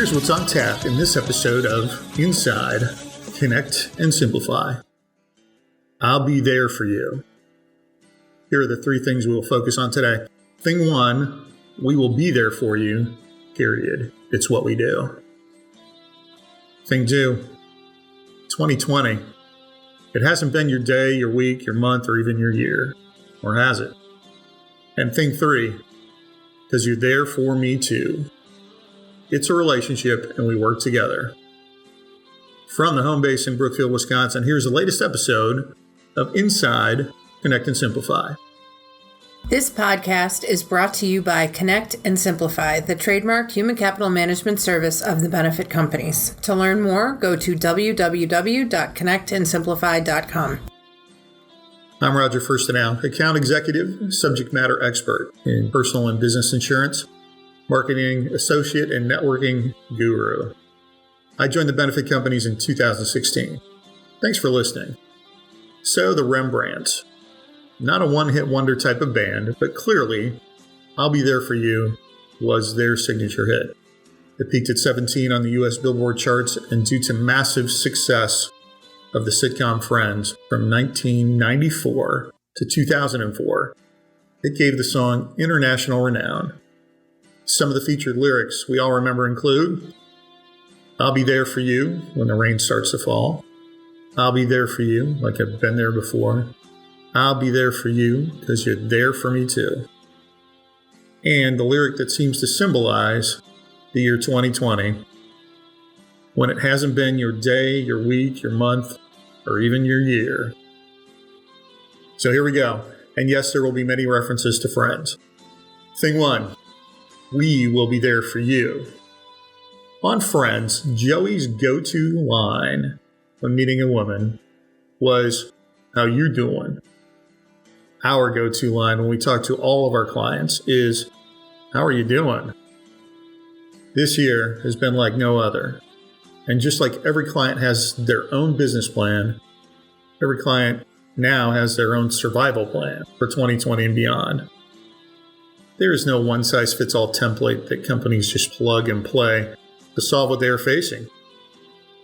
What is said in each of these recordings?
Here's what's on tap in this episode of Inside, Connect, and Simplify. I'll be there for you. Here are the three things we will focus on today. Thing one, we will be there for you, period. It's what we do. Thing two, 2020. It hasn't been your day, your week, your month, or even your year. Or has it? And thing three, because you're there for me too. It's a relationship and we work together. From the home base in Brookfield, Wisconsin, here's the latest episode of Inside, Connect and Simplify. This podcast is brought to you by Connect and Simplify, the trademark human capital management service of the benefit companies. To learn more, go to www.connectandsimplify.com. I'm Roger Fuerstenau, account executive, subject matter expert in personal and business insurance, marketing associate, and networking guru. I joined the benefit companies in 2016. Thanks for listening. So the Rembrandts. Not a one-hit wonder type of band, but clearly, I'll Be There For You was their signature hit. It peaked at 17 on the U.S. Billboard charts, and due to massive success of the sitcom Friends from 1994 to 2004, it gave the song international renown. Some of the featured lyrics we all remember include, I'll be there for you when the rain starts to fall. I'll be there for you like I've been there before. I'll be there for you because you're there for me too. And the lyric that seems to symbolize the year 2020, when it hasn't been your day, your week, your month, or even your year. So here we go. And yes, there will be many references to Friends. Thing one, we will be there for you. On Friends, Joey's go-to line when meeting a woman was, how you doing? Our go-to line when we talk to all of our clients is, how are you doing? This year has been like no other. And just like every client has their own business plan, every client now has their own survival plan for 2020 and beyond. There is no one-size-fits-all template that companies just plug and play to solve what they are facing.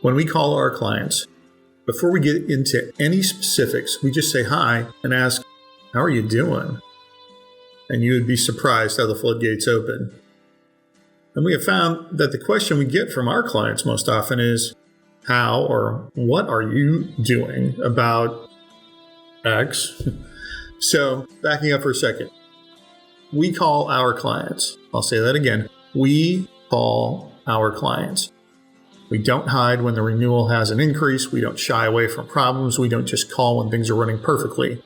When we call our clients, before we get into any specifics, we just say hi and ask, how are you doing? And you would be surprised how the floodgates open. And we have found that the question we get from our clients most often is, how or what are you doing about X? So, backing up for a second. We call our clients. I'll say that again. We call our clients. We don't hide when the renewal has an increase. We don't shy away from problems. We don't just call when things are running perfectly.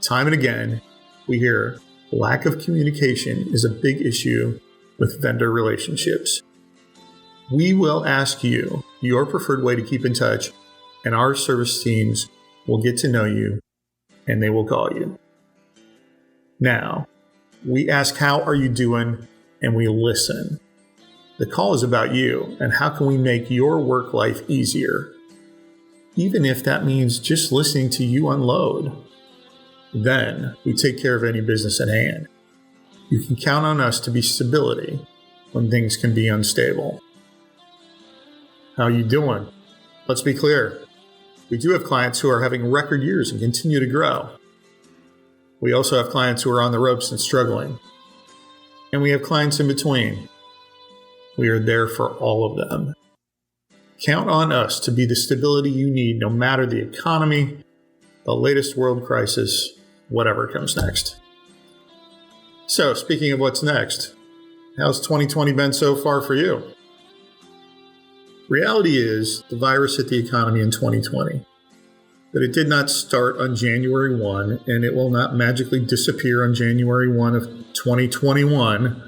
Time and again, we hear lack of communication is a big issue with vendor relationships. We will ask you your preferred way to keep in touch, and our service teams will get to know you, and they will call you. Now, we ask, how are you doing? And we listen. The call is about you, and how can we make your work life easier? Even if that means just listening to you unload. Then we take care of any business at hand. You can count on us to be stability when things can be unstable. How are you doing? Let's be clear. We do have clients who are having record years and continue to grow. We also have clients who are on the ropes and struggling. And we have clients in between. We are there for all of them. Count on us to be the stability you need no matter the economy, the latest world crisis, whatever comes next. So, speaking of what's next, how's 2020 been so far for you? Reality is, the virus hit the economy in 2020. But it did not start on January 1, and it will not magically disappear on January 1 of 2021.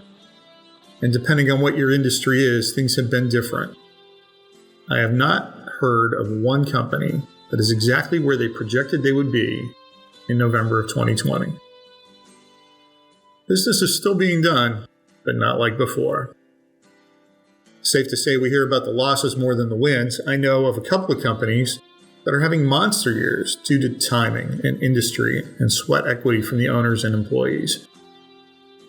And depending on what your industry is, things have been different. I have not heard of one company that is exactly where they projected they would be in November of 2020. Business is still being done, but not like before. Safe to say we hear about the losses more than the wins. I know of a couple of companies that are having monster years due to timing and industry and sweat equity from the owners and employees.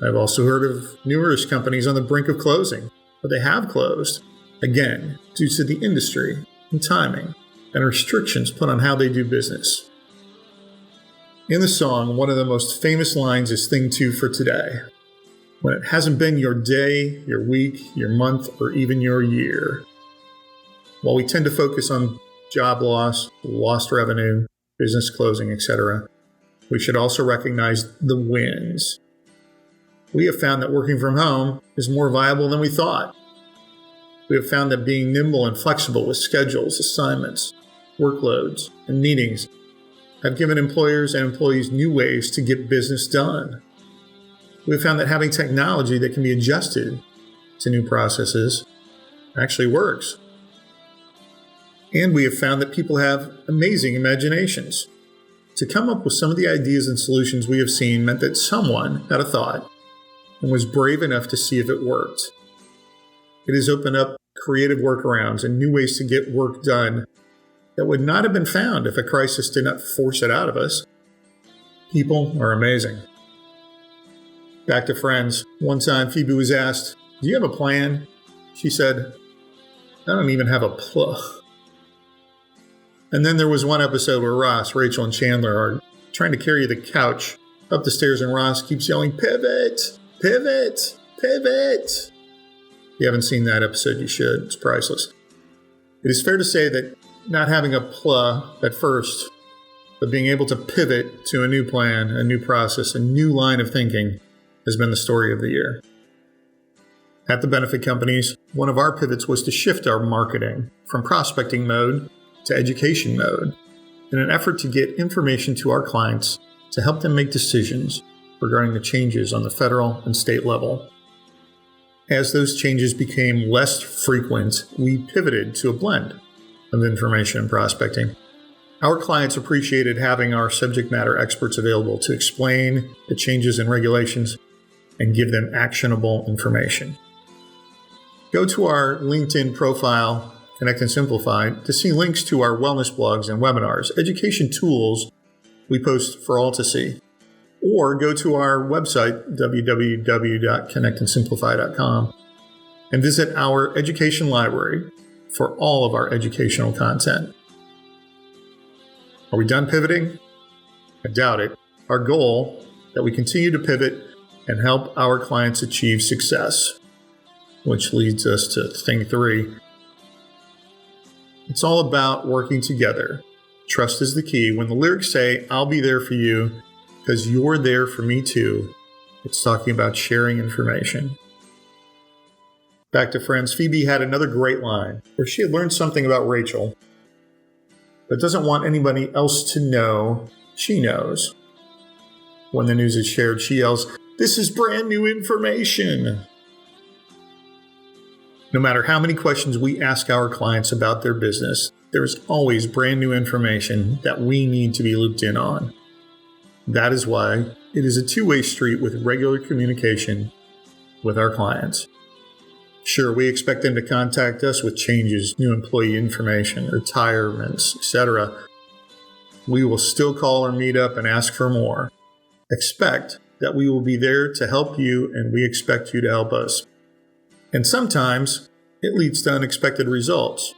I've also heard of numerous companies on the brink of closing, but they have closed Again, due to the industry and timing and restrictions put on how they do business. In the song, one of the most famous lines is Thing 2 for today. When it hasn't been your day, your week, your month, or even your year. While we tend to focus on job loss, lost revenue, business closing, etc., we should also recognize the wins. We have found that working from home is more viable than we thought. We have found that being nimble and flexible with schedules, assignments, workloads, and meetings have given employers and employees new ways to get business done. We have found that having technology that can be adjusted to new processes actually works. And we have found that people have amazing imaginations. To come up with some of the ideas and solutions we have seen meant that someone had a thought and was brave enough to see if it worked. It has opened up creative workarounds and new ways to get work done that would not have been found if a crisis did not force it out of us. People are amazing. Back to Friends. One time Phoebe was asked, "Do you have a plan?" She said, "I don't even have a plug." And then there was one episode where Ross, Rachel, and Chandler are trying to carry the couch up the stairs, and Ross keeps yelling, "Pivot! Pivot! Pivot!" If you haven't seen that episode, you should. It's priceless. It is fair to say that not having a plug at first, but being able to pivot to a new plan, a new process, a new line of thinking has been the story of the year. At the benefit companies, one of our pivots was to shift our marketing from prospecting mode to education mode in an effort to get information to our clients to help them make decisions regarding the changes on the federal and state level. As those changes became less frequent, we pivoted to a blend of information and prospecting. Our clients appreciated having our subject matter experts available to explain the changes in regulations and give them actionable information. Go to our LinkedIn profile, Connect and Simplify, to see links to our wellness blogs and webinars, education tools we post for all to see. Or go to our website, www.connectandsimplify.com, and visit our education library for all of our educational content. Are we done pivoting? I doubt it. Our goal is that we continue to pivot and help our clients achieve success, which leads us to thing 3. It's all about working together. Trust is the key. When the lyrics say, "I'll be there for you because you're there for me too," it's talking about sharing information. Back to Friends, Phoebe had another great line where she had learned something about Rachel, but doesn't want anybody else to know she knows. When the news is shared, she yells, "This is brand new information." No matter how many questions we ask our clients about their business, there is always brand new information that we need to be looped in on. That is why it is a two-way street with regular communication with our clients. Sure, we expect them to contact us with changes, new employee information, retirements, etc. We will still call or meet up and ask for more. Expect that we will be there to help you, and we expect you to help us. And sometimes it leads to unexpected results.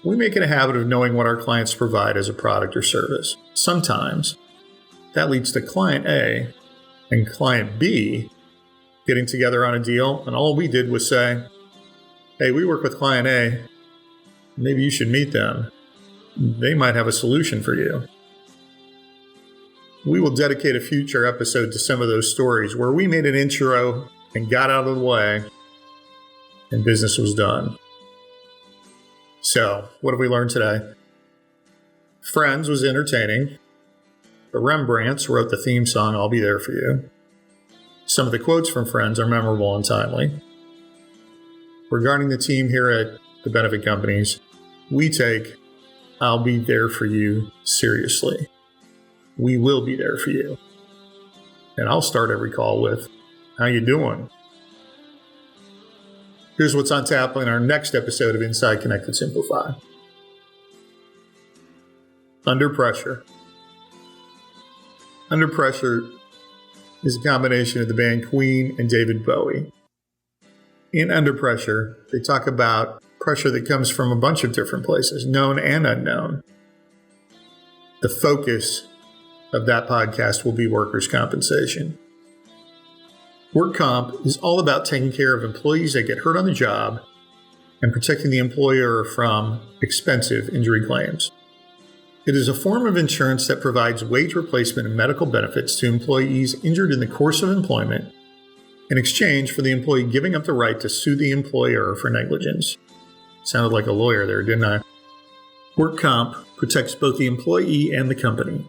We make it a habit of knowing what our clients provide as a product or service. Sometimes that leads to client A and client B getting together on a deal, and all we did was say, "Hey, we work with client A. Maybe you should meet them. They might have a solution for you." We will dedicate a future episode to some of those stories where we made an intro and got out of the way, and business was done. So, what have we learned today? Friends was entertaining. The Rembrandts wrote the theme song, "I'll Be There For You." Some of the quotes from Friends are memorable and timely. Regarding the team here at the benefit companies, we take "I'll be there for you" seriously. We will be there for you. And I'll start every call with, "How you doing?" Here's what's on tap in our next episode of Inside Connect and Simplify. Under Pressure. Under Pressure is a combination of the band Queen and David Bowie. In Under Pressure, they talk about pressure that comes from a bunch of different places, known and unknown. The focus of that podcast will be workers' compensation. Work comp is all about taking care of employees that get hurt on the job and protecting the employer from expensive injury claims. It is a form of insurance that provides wage replacement and medical benefits to employees injured in the course of employment in exchange for the employee giving up the right to sue the employer for negligence. Sounded like a lawyer there, didn't I? Work comp protects both the employee and the company.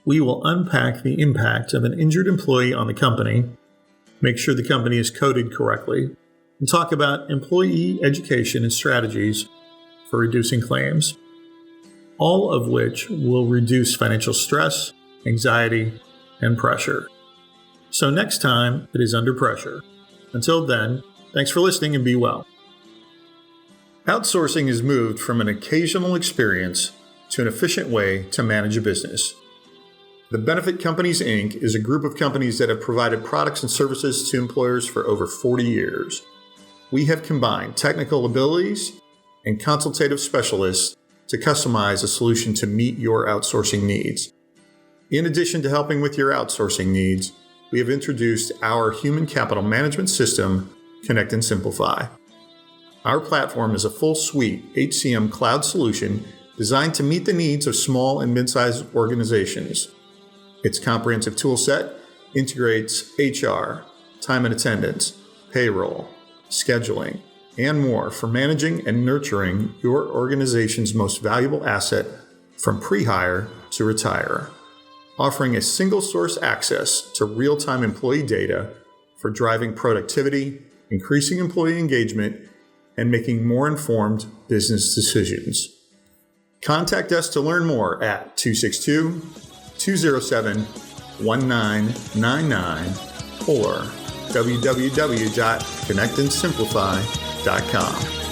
We will unpack the impact of an injured employee on the company, make sure the company is coded correctly, and talk about employee education and strategies for reducing claims, all of which will reduce financial stress, anxiety, and pressure. So next time, it is Under Pressure. Until then, thanks for listening and be well. Outsourcing has moved from an occasional experience to an efficient way to manage a business. The Benefit Companies, Inc. is a group of companies that have provided products and services to employers for over 40 years. We have combined technical abilities and consultative specialists to customize a solution to meet your outsourcing needs. In addition to helping with your outsourcing needs, we have introduced our human capital management system, Connect and Simplify. Our platform is a full suite HCM cloud solution designed to meet the needs of small and mid-sized organizations. Its comprehensive tool set integrates HR, time and attendance, payroll, scheduling, and more for managing and nurturing your organization's most valuable asset from pre-hire to retire, offering a single source access to real-time employee data for driving productivity, increasing employee engagement, and making more informed business decisions. Contact us to learn more at 262-207-1999 or www.connectandsimplify.com.